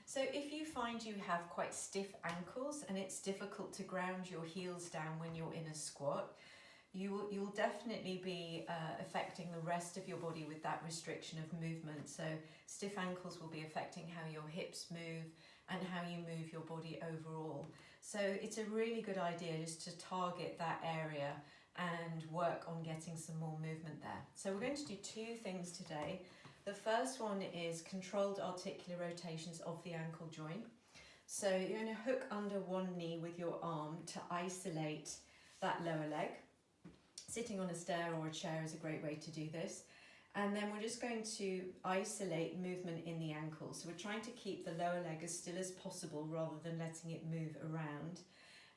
So if you find you have quite stiff ankles and it's difficult to ground your heels down when you're in a squat, you'll definitely be affecting the rest of your body with that restriction of movement. So stiff ankles will be affecting how your hips move and how you move your body overall. So it's a really good idea just to target that area and work on getting some more movement there. So we're going to do two things today. The first one is controlled articular rotations of the ankle joint. So you're going to hook under one knee with your arm to isolate that lower leg. Sitting on a stair or a chair is a great way to do this. And then we're just going to isolate movement in the ankle. So we're trying to keep the lower leg as still as possible rather than letting it move around.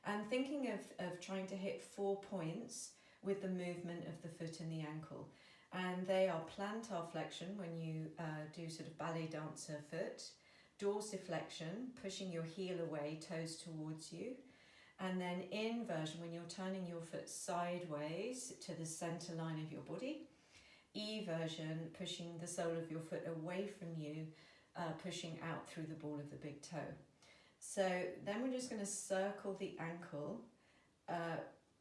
And thinking of trying to hit 4 points with the movement of the foot and the ankle. And they are plantar flexion when you do sort of ballet dancer foot, dorsiflexion, pushing your heel away, toes towards you, and then inversion when you're turning your foot sideways to the center line of your body, eversion, pushing the sole of your foot away from you, pushing out through the ball of the big toe. So then we're just going to circle the ankle,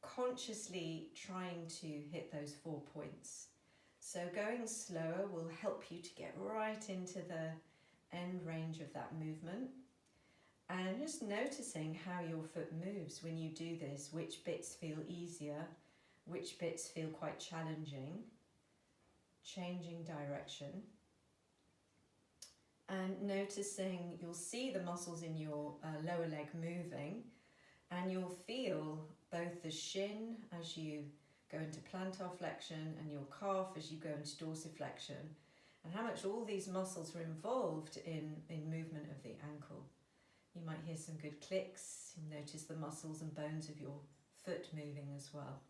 consciously trying to hit those 4 points. So going slower will help you to get right into the end range of that movement. And just noticing how your foot moves when you do this, which bits feel easier, which bits feel quite challenging, changing direction. And noticing, you'll see the muscles in your lower leg moving, and you'll feel both the shin as you go into plantar flexion and your calf as you go into dorsiflexion, and how much all these muscles are involved in movement of the ankle. You might hear some good clicks, you notice the muscles and bones of your foot moving as well.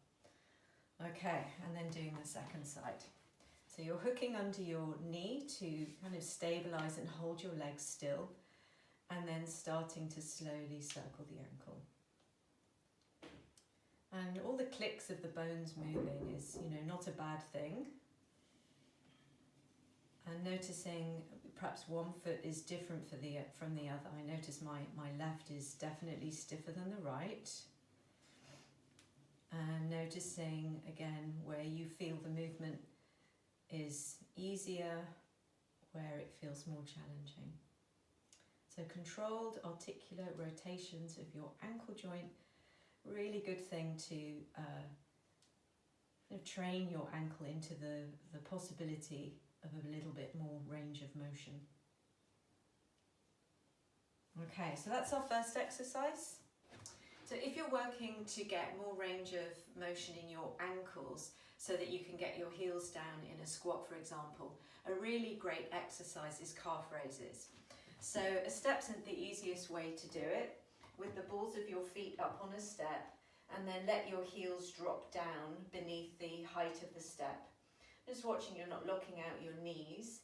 Okay, and then doing the second side. So you're hooking under your knee to kind of stabilize and hold your legs still, and then starting to slowly circle the ankle. And all the clicks of the bones moving is, not a bad thing. And noticing perhaps one foot is different from the other. I notice my left is definitely stiffer than the right. And noticing again where you feel the movement is easier, where it feels more challenging. So controlled articular rotations of your ankle joint. Really good thing to train your ankle into the possibility of a little bit more range of motion. Okay, so that's our first exercise. So if you're working to get more range of motion in your ankles so that you can get your heels down in a squat, for example, a really great exercise is calf raises. So a step's the easiest way to do it, with the balls of your feet up on a step, and then let your heels drop down beneath the height of the step. Just watching you're not locking out your knees.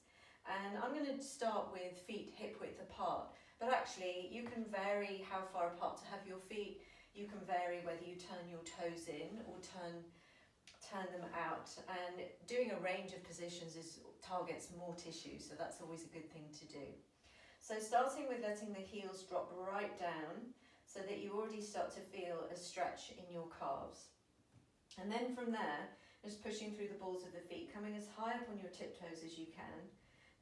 And I'm going to start with feet hip width apart, but actually you can vary how far apart to have your feet. You can vary whether you turn your toes in or turn them out. And doing a range of positions targets more tissue, so that's always a good thing to do. So starting with letting the heels drop right down, so that you already start to feel a stretch in your calves. And then from there, just pushing through the balls of the feet, coming as high up on your tiptoes as you can,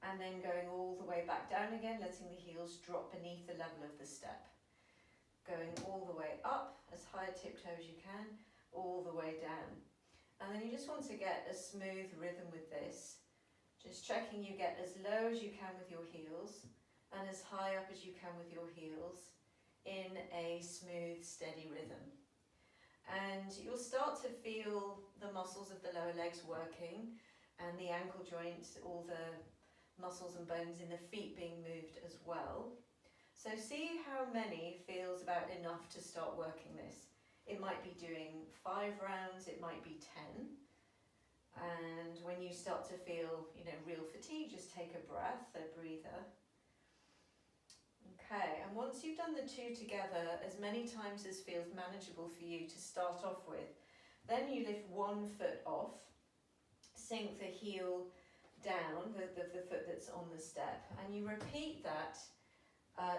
and then going all the way back down again, letting the heels drop beneath the level of the step. Going all the way up, as high a tiptoe as you can, all the way down. And then you just want to get a smooth rhythm with this, just checking you get as low as you can with your heels, and as high up as you can with your heels, in a smooth, steady rhythm. And you'll start to feel the muscles of the lower legs working, and the ankle joints, all the muscles and bones in the feet being moved as well. So see how many feels about enough to start working this. It might be doing 5 rounds, it might be 10. And when you start to feel, real fatigue, just take a breath, a breather. Okay, and once you've done the two together as many times as feels manageable for you to start off with, then you lift one foot off, sink the heel down, the foot that's on the step, and you repeat that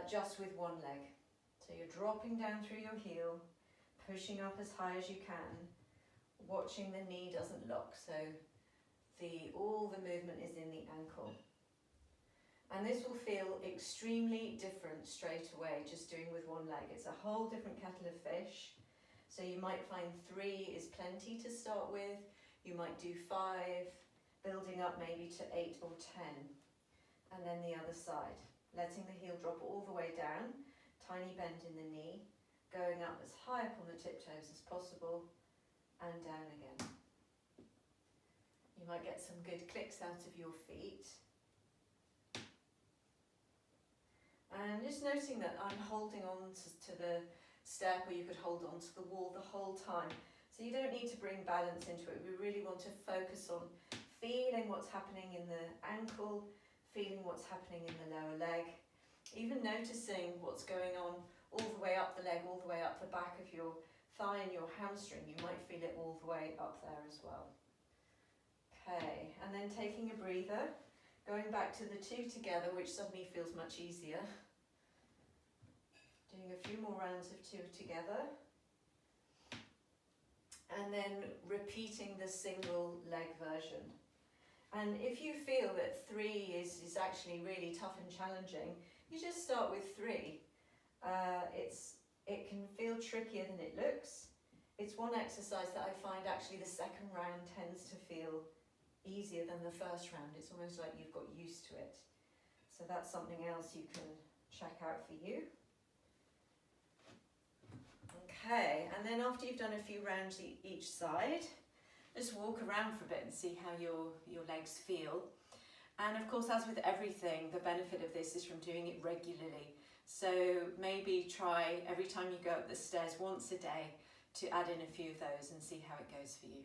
just with one leg. So you're dropping down through your heel, pushing up as high as you can, watching the knee doesn't lock, so all the movement is in the ankle. And this will feel extremely different straight away, just doing with one leg. It's a whole different kettle of fish. So you might find 3 is plenty to start with. You might do 5, building up maybe to 8 or 10. And then the other side, letting the heel drop all the way down, tiny bend in the knee, going up as high up on the tiptoes as possible, and down again. You might get some good clicks out of your feet. And just noticing that I'm holding on to the step, or you could hold on to the wall the whole time. So you don't need to bring balance into it. We really want to focus on feeling what's happening in the ankle, feeling what's happening in the lower leg, even noticing what's going on all the way up the leg, all the way up the back of your thigh and your hamstring. You might feel it all the way up there as well. Okay, and then taking a breather, going back to the 2 together, which suddenly feels much easier. Doing a few more rounds of 2 together. And then repeating the single leg version. And if you feel that 3 is actually really tough and challenging, you just start with 3. It can feel trickier than it looks. It's one exercise that I find actually the second round tends to feel easier than the first round. It's almost like you've got used to it. So that's something else you can check out for you. Okay, and then after you've done a few rounds each side, just walk around for a bit and see how your legs feel. And of course, as with everything, the benefit of this is from doing it regularly. So maybe try every time you go up the stairs once a day to add in a few of those and see how it goes for you.